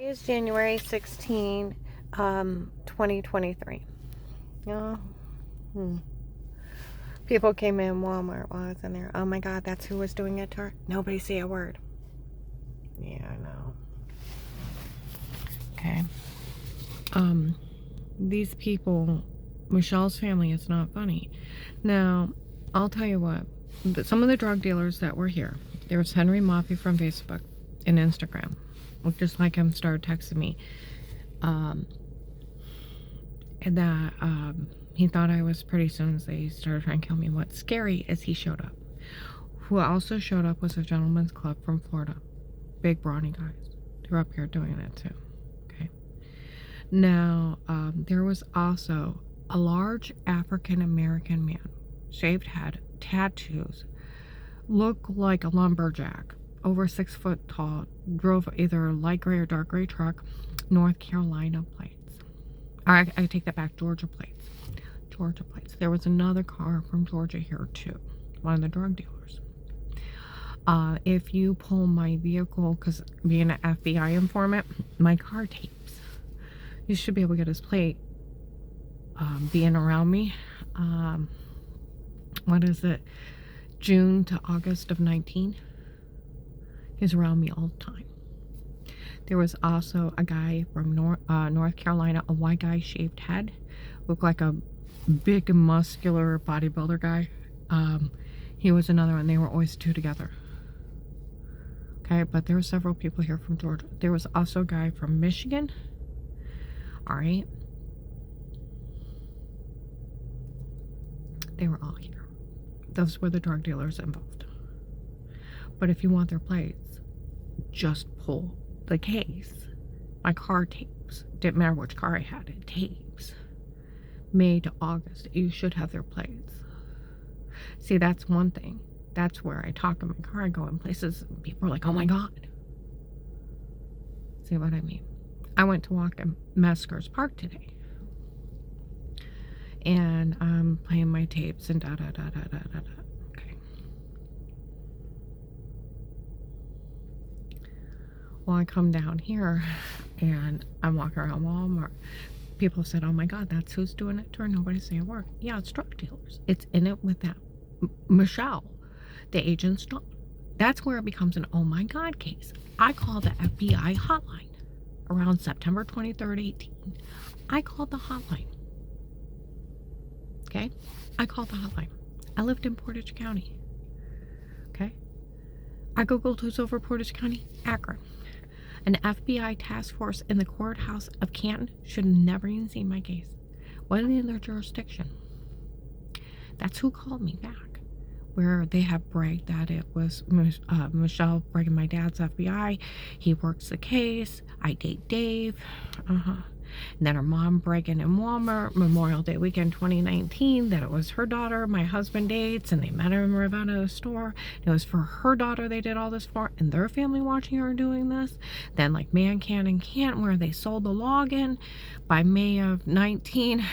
Is January 16, 2023. Oh, people came in Walmart while I was in there. Oh my God, that's who was doing it to her. Nobody say a word. Yeah, I know. Okay. These people, Michelle's family is not funny. Now, I'll tell you what. Some of the drug dealers that were here, there was Henry Moffey from Facebook and Instagram. Just like him, started texting me. And that he thought I was pretty soon as they started trying to kill me. What's scary is he showed up. Who also showed up was a gentleman's club from Florida. Big brawny guys. They're up here doing it too. Okay. Now, there was also a large African American man, shaved head, tattoos, looked like a lumberjack, over 6 foot tall, drove either a light gray or dark gray truck, North Carolina plates. I take that back, Georgia plates. Georgia plates. There was another car from Georgia here too, one of the drug dealers. If you pull my vehicle, because being an FBI informant, my car tapes, you should be able to get his plate. Being around me, what is it, June to August of 19, he's around me all the time. There was also a guy from North Carolina, a white guy, shaved head, looked like a big muscular bodybuilder guy. He was another one. They were always two together. Okay, but there were several people here from Georgia. There was also a guy from Michigan. All right. They were all here. Those were the drug dealers involved. But if you want their plates, just pull the case. My car tapes. Didn't matter which car I had. It tapes. May to August. You should have their plates. See, that's one thing. That's where I talk in my car. I go in places and people are like, oh my God. See what I mean? I went to walk in Meskers Park today. And I'm playing my tapes and da-da-da-da-da-da-da. Okay. Well, I come down here and I'm walking around Walmart. People said, oh my God, that's who's doing it to her. Nobody say a word. Yeah, it's drug dealers. It's in it with that Michelle, the agent's daughter. That's where it becomes an oh my God case. I called the FBI hotline around September 23rd, 18. I called the hotline. Okay? I called the hotline. I lived in Portage County. Okay? I googled who's over Portage County. Akron. An FBI task force in the courthouse of Canton should have never even seen my case. Wasn't in their jurisdiction. That's who called me back. Where they have bragged that it was Michelle bragging my dad's FBI. He works the case. I date Dave. And then her mom bragging in Walmart Memorial Day weekend 2019 that it was her daughter my husband dates and they met her in Ravenna store. It was for her daughter they did all this for, and their family watching her doing this. Then like ManCan and Can't, where they sold the login by May of 19.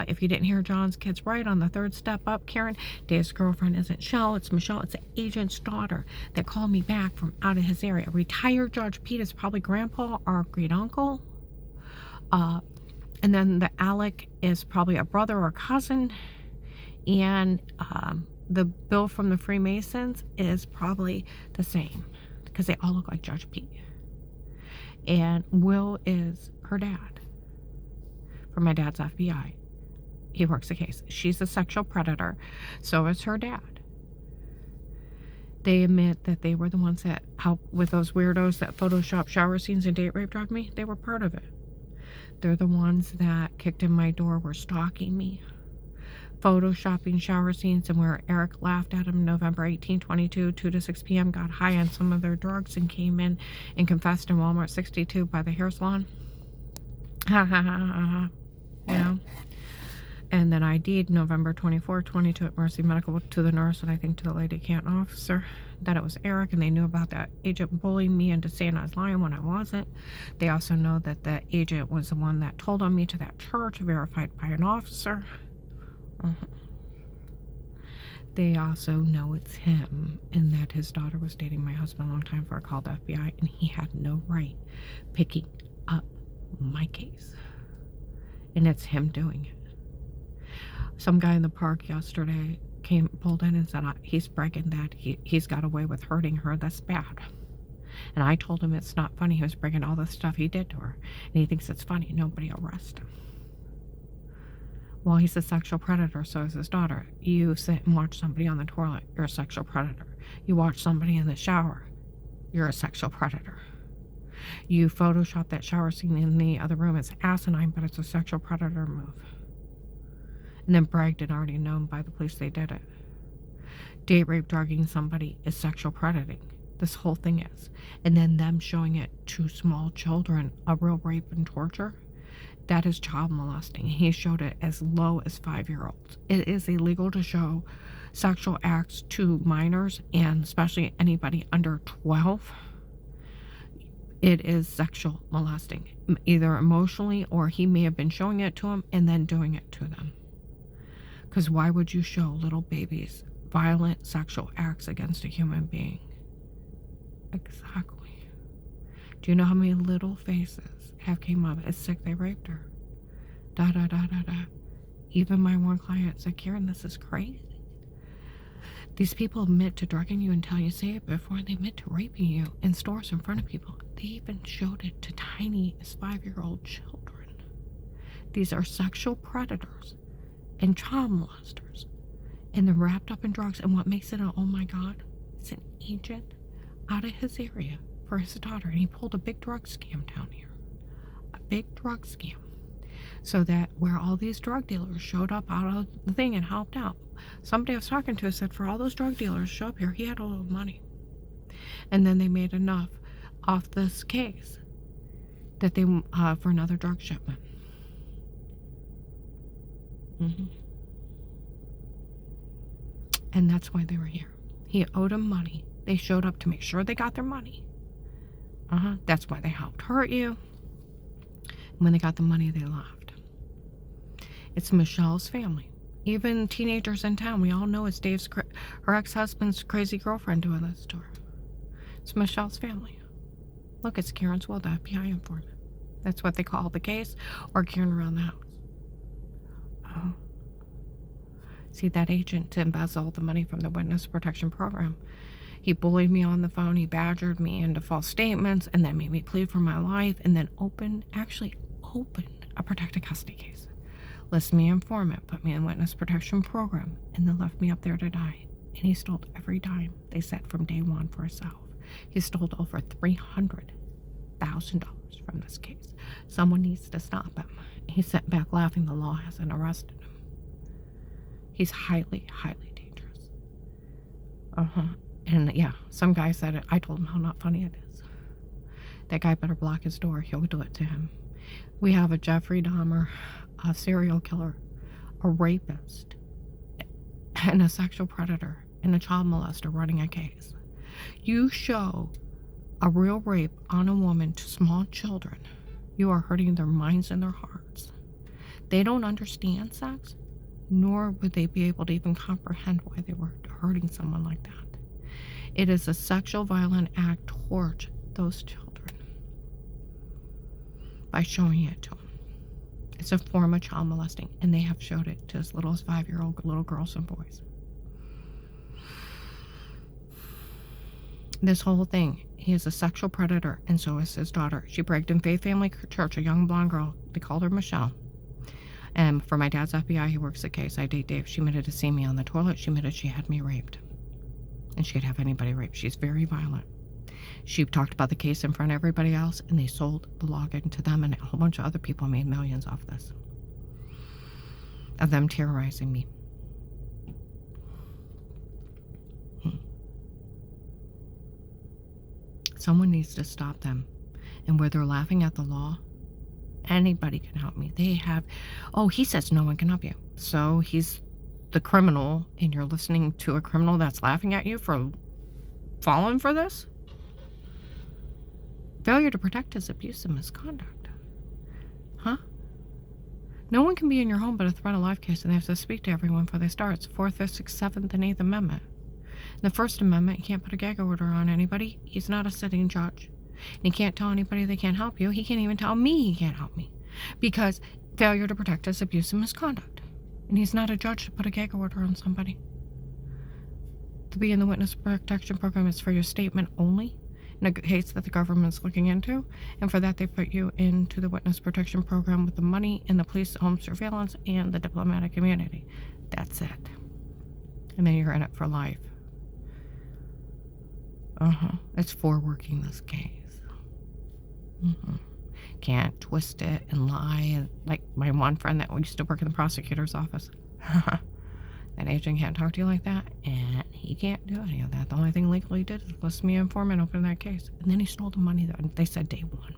If you didn't hear John's Kids Right on the third step up, Karen, Dave's girlfriend isn't Shell, it's Michelle. It's the agent's daughter that called me back from out of his area. Retired Judge Pete is probably grandpa or great uncle. And then the Alec is probably a brother or cousin. And the Bill from the Freemasons is probably the same because they all look like Judge Pete. And Will is her dad from my dad's FBI. He works the case. She's a sexual predator. So is her dad. They admit that they were the ones that helped with those weirdos that Photoshop shower scenes and date rape drug me. They were part of it. They're the ones that kicked in my door, were stalking me, photoshopping shower scenes, and where Eric laughed at him November 18, 22, 2 to 6 p.m., got high on some of their drugs and came in and confessed in Walmart 62 by the hair salon. Ha ha ha ha ha. You know? And then I did November 24, 22 at Mercy Medical to the nurse and I think to the lady Canton officer that it was Eric, and they knew about that agent bullying me into saying I was lying when I wasn't. They also know that the agent was the one that told on me to that church, verified by an officer. They also know it's him and that his daughter was dating my husband a long time before I called the FBI, and he had no right picking my case. And it's him doing it. Some guy in the park yesterday pulled in and said he's bragging that he's got away with hurting her. That's bad. And I told him it's not funny. He was bragging all the stuff he did to her. And he thinks it's funny. Nobody arrest him. Well, he's a sexual predator, so is his daughter. You sit and watch somebody on the toilet, you're a sexual predator. You watch somebody in the shower, you're a sexual predator. You Photoshop that shower scene in the other room. It's asinine, but it's a sexual predator move. And then bragged and already known by the police they did it. Date rape, drugging somebody is sexual predating. This whole thing is. And then them showing it to small children, a real rape and torture, that is child molesting. He showed it as low as 5-year-olds. It is illegal to show sexual acts to minors, and especially anybody under 12. It is sexual molesting, either emotionally or he may have been showing it to them and then doing it to them. Because why would you show little babies violent sexual acts against a human being? Exactly. Do you know how many little faces have came up as sick they raped her? Da da da da da. Even my one client said, Karen, this is crazy. These people admit to drugging you until you say it before they admit to raping you in stores in front of people. They even showed it to tiny as 5-year-old children. These are sexual predators and child molesters. And they're wrapped up in drugs. And what makes it oh my God, it's an agent out of his area for his daughter. And he pulled a big drug scam down here. A big drug scam. So that where all these drug dealers showed up out of the thing and helped out. Somebody I was talking to said for all those drug dealers to show up here, he had a little money. And then they made enough off this case that they for another drug shipment. And that's why they were here. He owed them money. They showed up to make sure they got their money. That's why they helped hurt you. And when they got the money, they left. It's Michelle's family. Even teenagers in town, we all know it's her ex-husband's crazy girlfriend doing this to her. It's Michelle's family. Look, it's Karen's Will, the FBI informant. That's what they call the case, or Karen around the house. See, that agent embezzled the money from the witness protection program. He bullied me on the phone, he badgered me into false statements, and then made me plead for my life, and then actually opened a protected custody case. Listed me informant, put me in witness protection program, and then left me up there to die. And he stole every dime they set from day one for himself. He stole over $300,000 from this case. Someone needs to stop him. He sat back laughing the law hasn't arrested him. He's highly, highly dangerous. And yeah, some guy said it. I told him how not funny it is. That guy better block his door. He'll do it to him. We have a Jeffrey Dahmer, a serial killer, a rapist, and a sexual predator, and a child molester running a case. You show a real rape on a woman to small children, you are hurting their minds and their hearts. They don't understand sex, nor would they be able to even comprehend why they were hurting someone like that. It is a sexual violent act towards those children by showing it to them. It's a form of child molesting, and they have showed it to as little as 5-year-old little girls and boys. This whole thing, he is a sexual predator, and so is his daughter. She bragged in Faith Family Church, a young blonde girl. They called her Michelle. And for my dad's FBI, he works the case. I date Dave. She admitted to see me on the toilet. She admitted she had me raped. And she'd have anybody raped. She's very violent. She talked about the case in front of everybody else, and they sold the login to them, and a whole bunch of other people made millions off this. Of them terrorizing me. Someone needs to stop them. And where they're laughing at the law, anybody can help me. They have, he says no one can help you. So he's the criminal, and you're listening to a criminal that's laughing at you for falling for this? Failure to protect is abuse and misconduct. No one can be in your home but a threat of life case, and they have to speak to everyone before they start. It's 4th, 5th, 6th, 7th, and 8th Amendment. In the First Amendment, you can't put a gag order on anybody. He's not a sitting judge. And he can't tell anybody they can't help you. He can't even tell me he can't help me. Because failure to protect is abuse and misconduct. And he's not a judge to put a gag order on somebody. To be in the witness protection program is for your statement only in a case that the government's looking into. And for that, they put you into the witness protection program with the money and the police home surveillance and the diplomatic immunity. That's it. And then you're in it for life. It's for working this case. Can't twist it and lie. Like my one friend that used to work in the prosecutor's office. That agent can't talk to you like that, and he can't do any of that. The only thing legally he did is list me an informant, open that case. And then he stole the money that they said day one.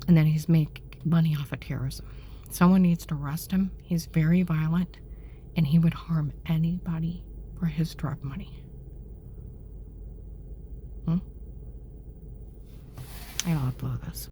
And then he's making money off of terrorism. Someone needs to arrest him. He's very violent, and he would harm anybody for his drug money. I gotta blow this.